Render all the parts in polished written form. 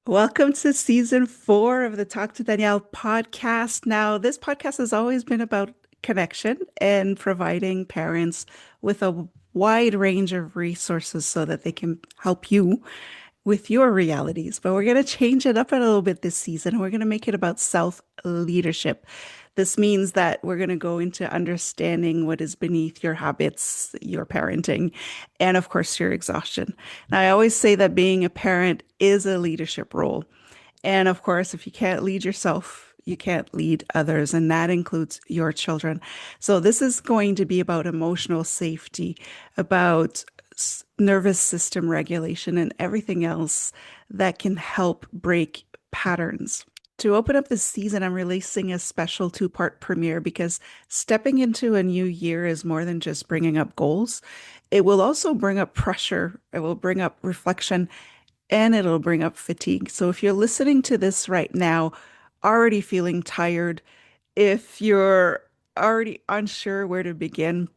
Welcome to season 4 of the Talk to Danielle podcast. Now, this podcast has always been about connection and providing parents with a wide range of resources so that they can help you with your realities. But we're going to change it up a little bit this season. We're going to make it about self-leadership. This means that we're going to go into understanding what is beneath your habits, your parenting, and of course, your exhaustion. Now, I always say that being a parent is a leadership role. And of course, if you can't lead yourself, you can't lead others, and that includes your children. So, this is going to be about emotional safety, about nervous system regulation, and everything else that can help break patterns. To open up this season, I'm releasing a special two-part premiere because stepping into a new year is more than just bringing up goals. It will also bring up pressure, it will bring up reflection, and it'll bring up fatigue. So if you're listening to this right now, already feeling tired, if you're already unsure where to begin,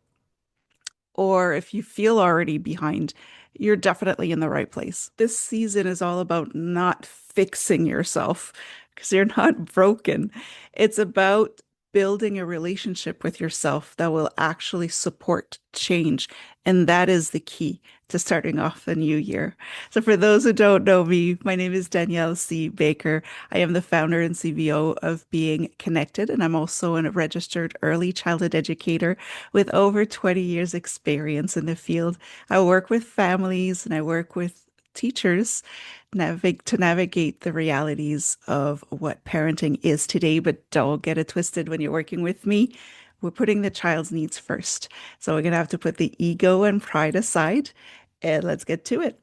or if you feel already behind, you're definitely in the right place. This season is all about not fixing yourself because you're not broken. It's about building a relationship with yourself that will actually support change. And that is the key to starting off the new year. So, for those who don't know me, my name is Danielle C. Baker. I am the founder and CBO of Being Connected, and I'm also a registered early childhood educator with over 20 years experience in the field. I work with families and I work with teachers to navigate the realities of what parenting is today. But don't get it twisted when you're working with me. We're putting the child's needs first. So we're going to have to put the ego and pride aside and let's get to it.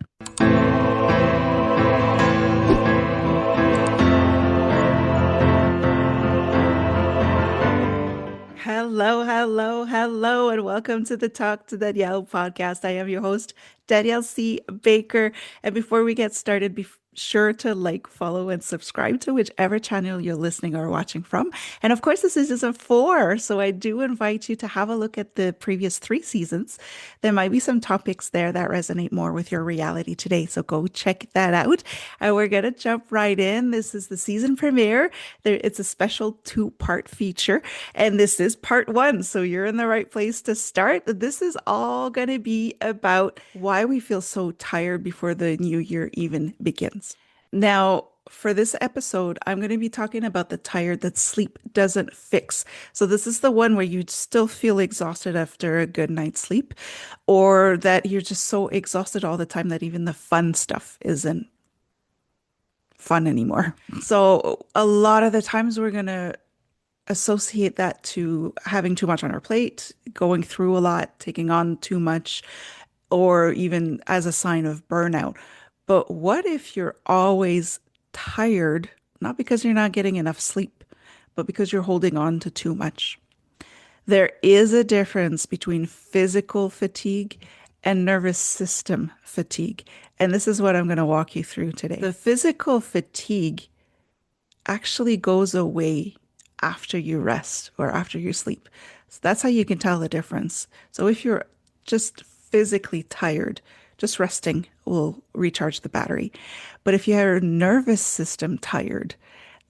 Hello, hello, hello, and welcome to the Talk to Danielle podcast. I am your host, Danielle C. Baker. And before we get started, be sure to like, follow, and subscribe to whichever channel you're listening or watching from. And of course, this is season 4, so I do invite you to have a look at the previous 3 seasons. There might be some topics there that resonate more with your reality today, so go check that out. And we're going to jump right in. This is the season premiere. It's a special 2-part feature. And this is part 1, so you're in the right place to start. This is all going to be about why we feel so tired before the new year even begins. Now, for this episode, I'm going to be talking about the tired that sleep doesn't fix. So, this is the one where you still feel exhausted after a good night's sleep, or that you're just so exhausted all the time that even the fun stuff isn't fun anymore. So, a lot of the times we're going to associate that to having too much on our plate, going through a lot, taking on too much, or even as a sign of burnout. But what if you're always tired, not because you're not getting enough sleep, but because you're holding on to too much? There is a difference between physical fatigue and nervous system fatigue. And this is what I'm going to walk you through today. The physical fatigue actually goes away after you rest or after you sleep. So that's how you can tell the difference. So if you're just physically tired, just resting will recharge the battery. But if your nervous system tired,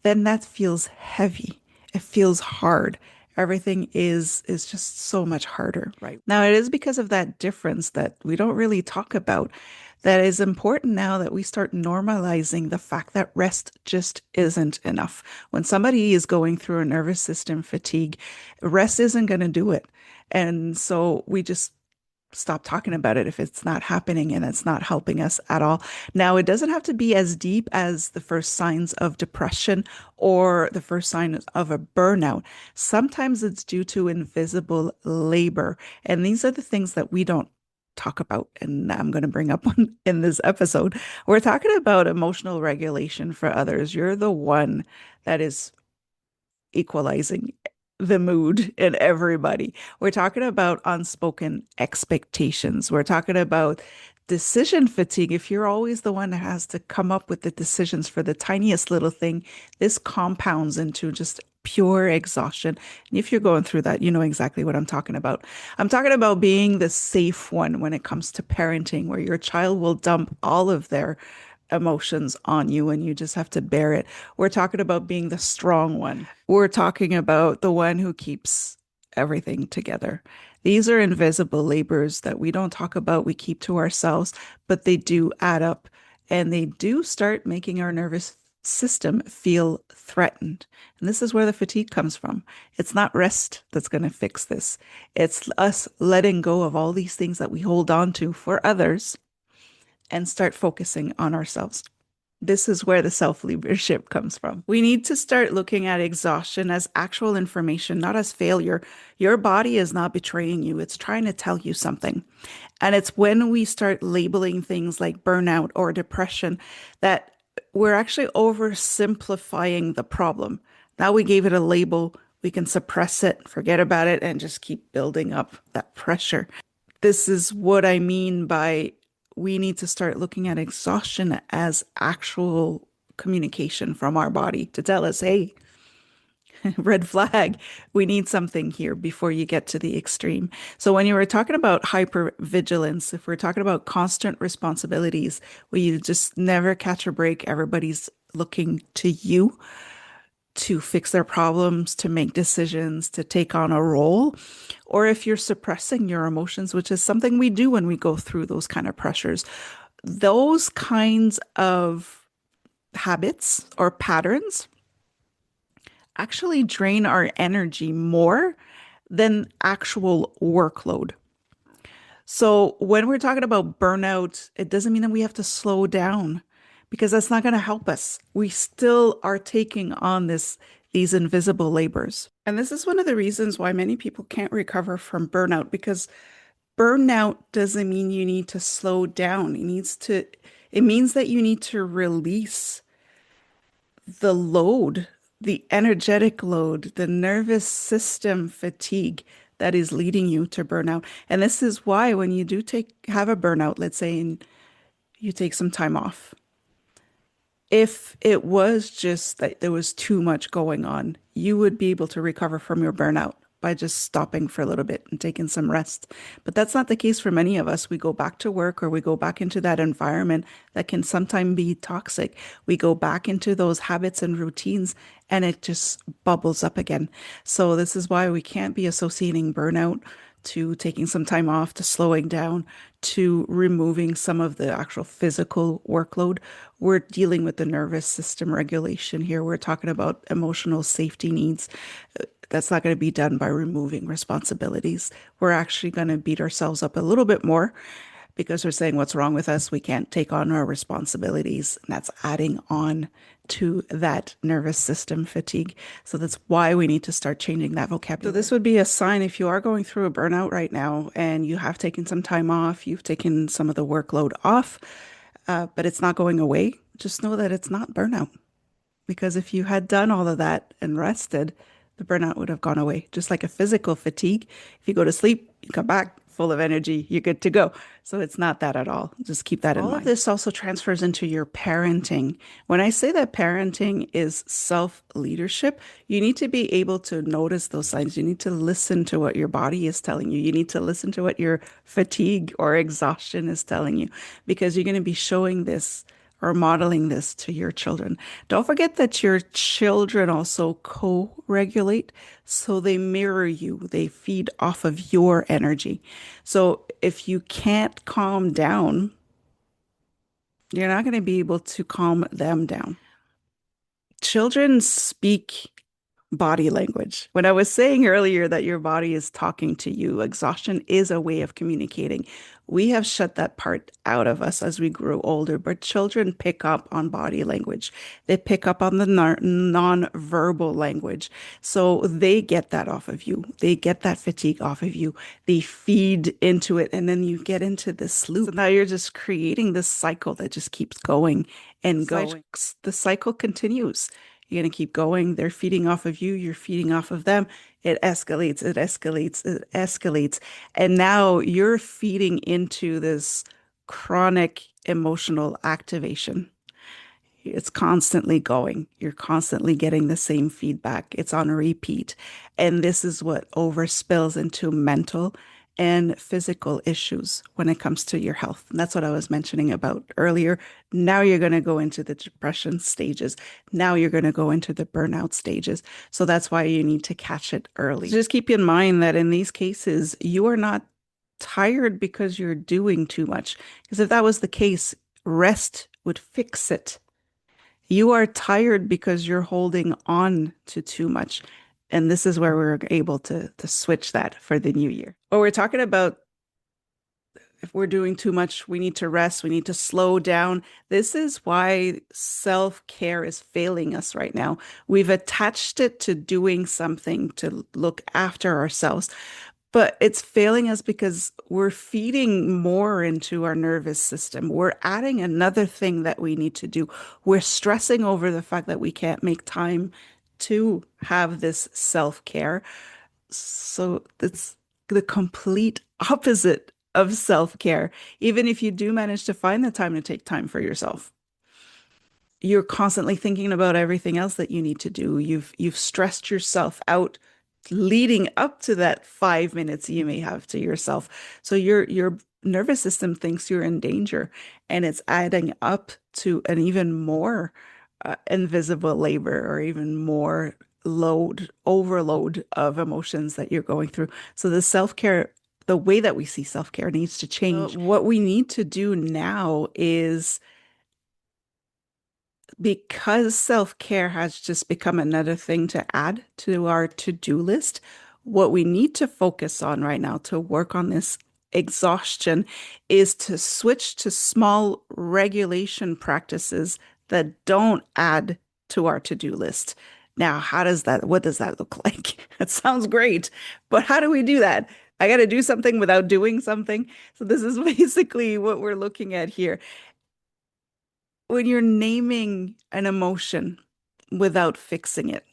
then that feels heavy. It feels hard. Everything is just so much harder. Right. Now, it is because of that difference that we don't really talk about that is important now that we start normalizing the fact that rest just isn't enough. When somebody is going through a nervous system fatigue, rest isn't going to do it. And so we just stop talking about it if it's not happening and it's not helping us at all. Now, it doesn't have to be as deep as the first signs of depression or the first sign of a burnout. Sometimes it's due to invisible labor. And these are the things that we don't talk about and I'm going to bring up in this episode. We're talking about emotional regulation for others. You're the one that is equalizing the mood in everybody. We're talking about unspoken expectations. We're talking about decision fatigue. If you're always the one that has to come up with the decisions for the tiniest little thing, this compounds into just pure exhaustion. And if you're going through that, you know exactly what I'm talking about. I'm talking about being the safe one when it comes to parenting, where your child will dump all of their emotions on you and you just have to bear it. We're talking about being the strong one. We're talking about the one who keeps everything together. These are invisible labors that we don't talk about, we keep to ourselves, but they do add up and they do start making our nervous system feel threatened. And this is where the fatigue comes from. It's not rest that's going to fix this. It's us letting go of all these things that we hold on to for others and start focusing on ourselves. This is where the self leadership comes from. We need to start looking at exhaustion as actual information, not as failure. Your body is not betraying you, it's trying to tell you something. And it's when we start labeling things like burnout or depression that we're actually oversimplifying the problem. Now we gave it a label, we can suppress it, forget about it, and just keep building up that pressure. This is what I mean by we need to start looking at exhaustion as actual communication from our body to tell us, hey, red flag, we need something here before you get to the extreme. So when you were talking about hypervigilance, if we're talking about constant responsibilities where you just never catch a break, everybody's looking to you to fix their problems, to make decisions, to take on a role, or if you're suppressing your emotions, which is something we do when we go through those kind of pressures, those kinds of habits or patterns actually drain our energy more than actual workload. So when we're talking about burnout, it doesn't mean that we have to slow down because that's not going to help us. We still are taking on these invisible labors. And this is one of the reasons why many people can't recover from burnout because burnout doesn't mean you need to slow down. It means that you need to release the load, the energetic load, the nervous system fatigue that is leading you to burnout. And this is why when you do have a burnout, let's say, and you take some time off, if it was just that there was too much going on, you would be able to recover from your burnout by just stopping for a little bit and taking some rest. But that's not the case for many of us. We go back to work or we go back into that environment that can sometimes be toxic. We go back into those habits and routines and it just bubbles up again. So this is why we can't be associating burnout to taking some time off, to slowing down, to removing some of the actual physical workload. We're dealing with the nervous system regulation here. We're talking about emotional safety needs. That's not going to be done by removing responsibilities. We're actually going to beat ourselves up a little bit more because we're saying, what's wrong with us? We can't take on our responsibilities. And that's adding on to that nervous system fatigue. So that's why we need to start changing that vocabulary. So this would be a sign if you are going through a burnout right now and you have taken some time off, you've taken some of the workload off, but it's not going away. Just know that it's not burnout. Because if you had done all of that and rested, the burnout would have gone away. Just like a physical fatigue. If you go to sleep, you come back full of energy, you're good to go. So it's not that at all. Just keep that in mind. All of this also transfers into your parenting. When I say that parenting is self-leadership, you need to be able to notice those signs. You need to listen to what your body is telling you. You need to listen to what your fatigue or exhaustion is telling you, because you're going to be showing this or modeling this to your children. Don't forget that your children also co-regulate, so they mirror you. They feed off of your energy. So if you can't calm down, you're not going to be able to calm them down. Children speak body language. When I was saying earlier that your body is talking to you, exhaustion is a way of communicating. We have shut that part out of us as we grow older, but children pick up on body language. They pick up on the non-verbal language. So they get that off of you. They get that fatigue off of you. They feed into it, and then you get into this loop. So now you're just creating this cycle that just keeps going and going. The cycle continues. You're going to keep going. They're feeding off of you. You're feeding off of them. It escalates, it escalates, it escalates. And now you're feeding into this chronic emotional activation. It's constantly going. You're constantly getting the same feedback. It's on repeat. And this is what overspills into mental and physical issues when it comes to your health. And that's what I was mentioning about earlier. Now you're going to go into the depression stages. Now you're going to go into the burnout stages. So that's why you need to catch it early. So just keep in mind that in these cases, you are not tired because you're doing too much. Because if that was the case, rest would fix it. You are tired because you're holding on to too much. And this is where we're able to switch that for the new year. Well, we're talking about if we're doing too much, we need to rest, we need to slow down. This is why self-care is failing us right now. We've attached it to doing something to look after ourselves, but it's failing us because we're feeding more into our nervous system. We're adding another thing that we need to do. We're stressing over the fact that we can't make time to have this self-care. So it's the complete opposite of self-care. Even if you do manage to find the time to take time for yourself, you're constantly thinking about everything else that you need to do. You've stressed yourself out leading up to that 5 minutes you may have to yourself. So your nervous system thinks you're in danger, and it's adding up to an even more invisible labor or even more overload of emotions that you're going through. So the self-care, the way that we see self-care needs to change. What we need to do now is because self-care has just become another thing to add to our to-do list, what we need to focus on right now to work on this exhaustion is to switch to small regulation practices that don't add to our to-do list. Now, what does that look like? It sounds great, but how do we do that? I got to do something without doing something. So this is basically what we're looking at here when you're naming an emotion without fixing it.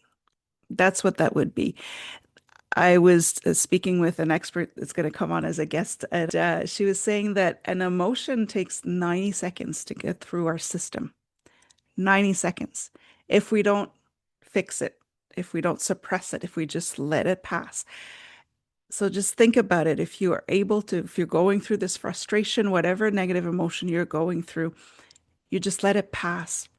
That's what that would be. I was speaking with an expert that's going to come on as a guest, and she was saying that an emotion takes 90 seconds to get through our system. 90 seconds. If we don't fix it, if we don't suppress it, if we just let it pass. So just think about it. If you are able to, if you're going through this frustration, whatever negative emotion you're going through, you just let it pass.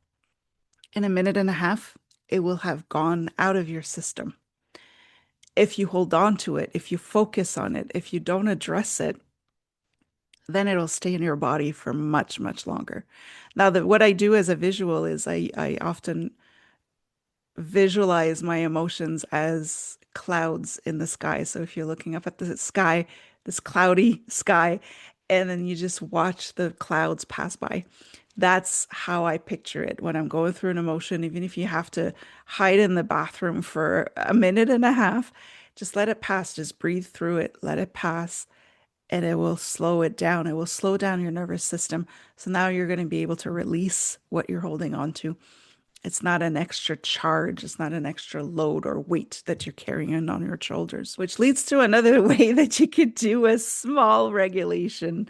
In a minute and a half, it will have gone out of your system. If you hold on to it, if you focus on it, if you don't address it, then it'll stay in your body for much, much longer. Now, what I do as a visual is I often visualize my emotions as clouds in the sky. So if you're looking up at the sky, this cloudy sky, and then you just watch the clouds pass by. That's how I picture it when I'm going through an emotion. Even if you have to hide in the bathroom for a minute and a half, just let it pass. Just breathe through it, let it pass, and it will slow it down. It will slow down your nervous system. So now you're going to be able to release what you're holding on to. It's not an extra charge. It's not an extra load or weight that you're carrying on your shoulders, which leads to another way that you could do a small regulation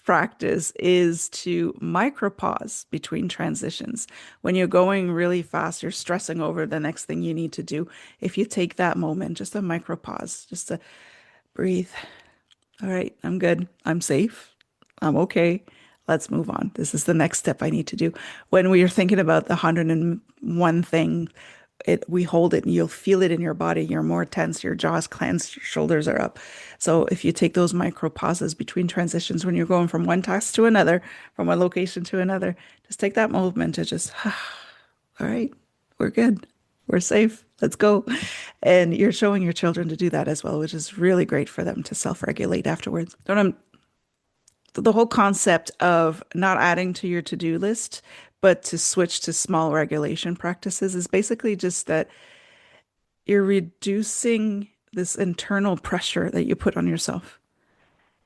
practice is to micropause between transitions. When you're going really fast, you're stressing over the next thing you need to do. If you take that moment, just a micropause, just to breathe. All right, I'm good. I'm safe. I'm okay. Let's move on. This is the next step I need to do. When we are thinking about the 101 thing, we hold it and you'll feel it in your body. You're more tense, your jaw's clenched, your shoulders are up. So if you take those micro pauses between transitions when you're going from one task to another, from one location to another, just take that moment to just, all right, we're good. We're safe. Let's go. And you're showing your children to do that as well, which is really great for them to self-regulate afterwards. The whole concept of not adding to your to-do list, but to switch to small regulation practices is basically just that you're reducing this internal pressure that you put on yourself.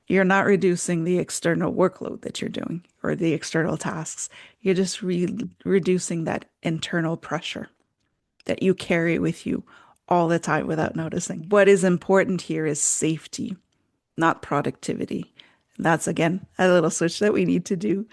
You're not reducing the external workload that you're doing or the external tasks. You're just reducing that internal pressure that you carry with you all the time without noticing. What is important here is safety, not productivity. That's again a little switch that we need to do.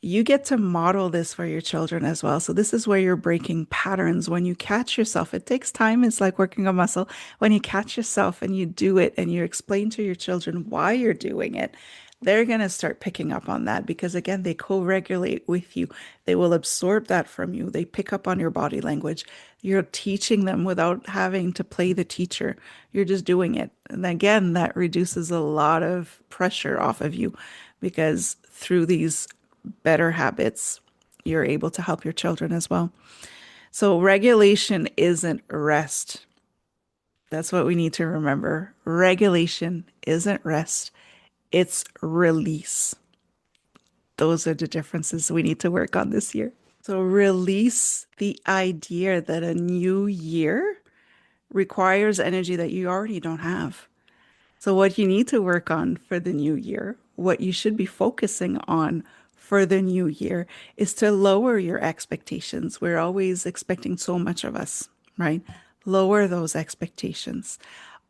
You get to model this for your children as well. So this is where you're breaking patterns. When you catch yourself, it takes time. It's like working a muscle. When you catch yourself and you do it and you explain to your children why you're doing it, they're going to start picking up on that because again, they co-regulate with you. They will absorb that from you. They pick up on your body language. You're teaching them without having to play the teacher. You're just doing it. And again, that reduces a lot of pressure off of you because through these better habits, you're able to help your children as well. So, regulation isn't rest. That's what we need to remember. Regulation isn't rest, it's release. Those are the differences we need to work on this year. So, release the idea that a new year requires energy that you already don't have. So, what you need to work on for the new year, what you should be focusing on for the new year, is to lower your expectations. We're always expecting so much of us, right? Lower those expectations.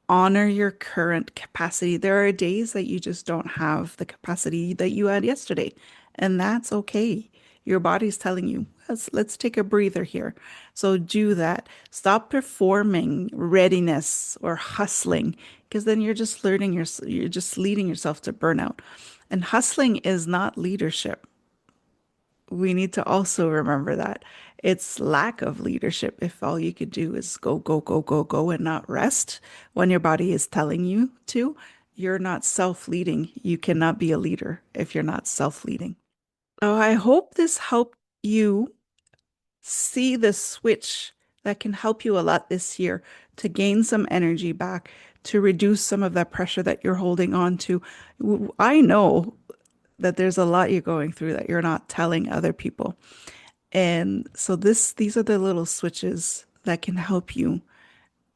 Honor your current capacity. There are days that you just don't have the capacity that you had yesterday, and that's okay. Your body's telling you, let's take a breather here. So do that. Stop performing readiness or hustling because then you're just leading yourself to burnout. And hustling is not leadership. We need to also remember that it's lack of leadership if all you could do is go, go, go, go, go and not rest when your body is telling you to. You're not self-leading. You cannot be a leader if you're not self-leading. Oh, I hope this helped you see the switch that can help you a lot this year to gain some energy back, to reduce some of that pressure that you're holding on to. I know that there's a lot you're going through that you're not telling other people. And so these are the little switches that can help you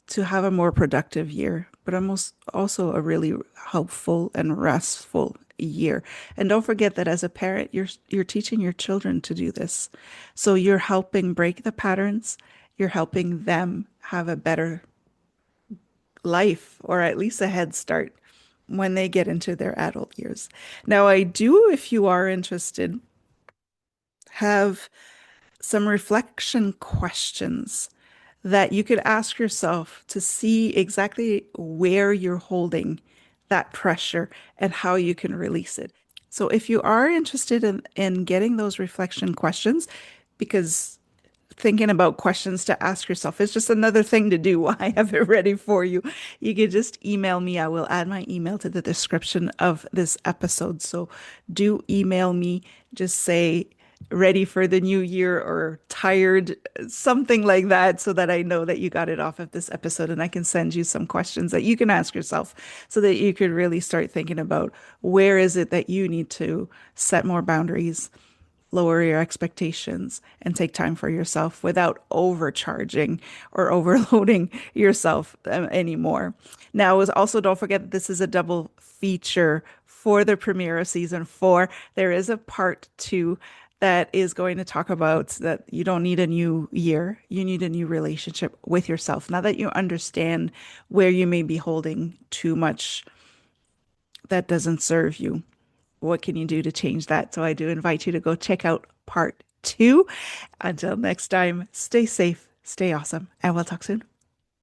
to have a more productive year, but almost also a really helpful and restful year. And don't forget that as a parent, you're teaching your children to do this. So you're helping break the patterns, you're helping them have a better life or at least a head start when they get into their adult years. Now, I do, if you are interested, have some reflection questions that you could ask yourself to see exactly where you're holding that pressure and how you can release it. So if you are interested in getting those reflection questions, because thinking about questions to ask yourself is just another thing to do. I have it ready for you. You can just email me. I will add my email to the description of this episode. So do email me. Just say, ready for the new year or tired, something like that, so that I know that you got it off of this episode and I can send you some questions that you can ask yourself so that you could really start thinking about where is it that you need to set more boundaries, lower your expectations, and take time for yourself without overcharging or overloading yourself anymore. Now, also don't forget that this is a double feature for the premiere of season 4. There is a part 2 that is going to talk about that you don't need a new year, you need a new relationship with yourself. Now that you understand where you may be holding too much that doesn't serve you, what can you do to change that? So I do invite you to go check out part 2. Until next time, stay safe, stay awesome, and we'll talk soon.